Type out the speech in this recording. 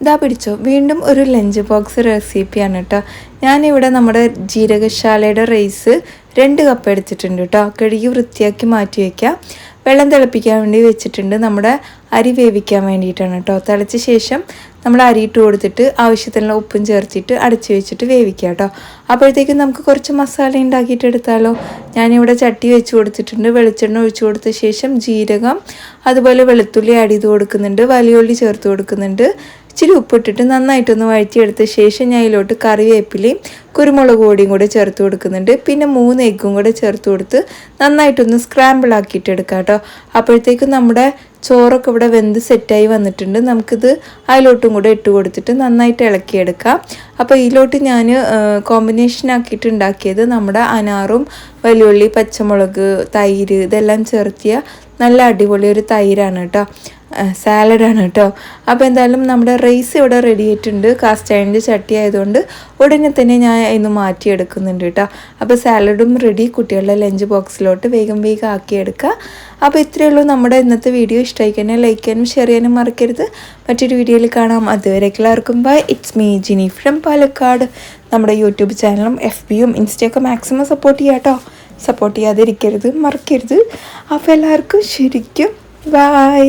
ഇതാ പിടിച്ചോ, വീണ്ടും ഒരു ലഞ്ച് ബോക്സ് റെസിപ്പിയാണ് കേട്ടോ. ഞാനിവിടെ നമ്മുടെ ജീരകശാലയുടെ റൈസ് 2 കപ്പ് എടുത്തിട്ടുണ്ട് കേട്ടോ. കഴുകി വൃത്തിയാക്കി മാറ്റി വയ്ക്കാം. വെള്ളം തിളപ്പിക്കാൻ വേണ്ടി വെച്ചിട്ടുണ്ട്. നമ്മുടെ അരി വേവിക്കാൻ വേണ്ടിയിട്ടാണ് കേട്ടോ. തിളച്ച ശേഷം നമ്മൾ അരി ഇട്ട് കൊടുത്തിട്ട് ആവശ്യത്തിനുള്ള ഉപ്പും ചേർത്തിട്ട് അടച്ചു വെച്ചിട്ട് വേവിക്കുക കേട്ടോ. അപ്പോഴത്തേക്കും നമുക്ക് കുറച്ച് മസാല ഉണ്ടാക്കിയിട്ട് എടുത്താലോ. ഞാനിവിടെ ചട്ടി വെച്ച് കൊടുത്തിട്ടുണ്ട്. വെളിച്ചെണ്ണ ഒഴിച്ചു കൊടുത്ത ശേഷം ജീരകം അതുപോലെ വെളുത്തുള്ളി ആഡ് ചെയ്ത് കൊടുക്കുന്നുണ്ട്. വലിയുള്ളി ചേർത്ത് കൊടുക്കുന്നുണ്ട്. ഇച്ചിരി ഉപ്പിട്ടിട്ട് നന്നായിട്ടൊന്ന് വഴറ്റിയെടുത്ത ശേഷം ഞാൻ ഇതിലോട്ട് കറിവേപ്പിലയും കുരുമുളക് പൊടിയും കൂടെ ചേർത്ത് കൊടുക്കുന്നുണ്ട്. പിന്നെ 3 എഗ്ഗും കൂടെ ചേർത്ത് കൊടുത്ത് നന്നായിട്ടൊന്ന് സ്ക്രാമ്പിൾ ആക്കിയിട്ട് എടുക്കാം കേട്ടോ. അപ്പോഴത്തേക്കും നമ്മുടെ ചോറൊക്കെ ഇവിടെ വെന്ത് സെറ്റായി വന്നിട്ടുണ്ട്. നമുക്കിത് അതിലോട്ടും കൂടെ ഇട്ട് കൊടുത്തിട്ട് നന്നായിട്ട് ഇളക്കിയെടുക്കാം. അപ്പോൾ ഇതിലോട്ട് ഞാൻ കോമ്പിനേഷൻ ആക്കിയിട്ട് ഉണ്ടാക്കിയത് നമ്മുടെ അനാറും വലിയുള്ളി പച്ചമുളക് തൈര് ഇതെല്ലാം ചേർത്തിയ നല്ല അടിപൊളി ഒരു തൈരാണ് കേട്ടോ, സാലഡാണ് കേട്ടോ. അപ്പോൾ എന്തായാലും നമ്മുടെ റൈസ് ഇവിടെ റെഡി ആയിട്ടുണ്ട്. കാസ്റ്റ് അയണിൻ്റെ ചട്ടി ആയതുകൊണ്ട് ഉടനെ തന്നെ ഞാൻ ഇന്ന് മാറ്റിയെടുക്കുന്നുണ്ട് കേട്ടോ. അപ്പോൾ സാലഡും റെഡി. കുട്ടികളുടെ ലഞ്ച് ബോക്സിലോട്ട് വേഗം ആക്കിയെടുക്കുക. അപ്പോൾ ഇത്രയേ ഉള്ളൂ നമ്മുടെ ഇന്നത്തെ വീഡിയോ. ഇഷ്ടമായി കഴിഞ്ഞാൽ ലൈക്ക് ചെയ്യാനും ഷെയർ ചെയ്യാനും മറക്കരുത്. മറ്റൊരു വീഡിയോയിൽ കാണാം. അതുവരെ എല്ലാവർക്കും bye. It's me Jini from Palakkad. നമ്മുടെ യൂട്യൂബ് ചാനലും FBയും ഇൻസ്റ്റയൊക്കെ മാക്സിമം സപ്പോർട്ട് ചെയ്യാം കേട്ടോ. സപ്പോർട്ട് ചെയ്യാതിരിക്കരുത്, മറക്കരുത്. അപ്പോൾ എല്ലാവർക്കും ശരിക്കും ബൈ.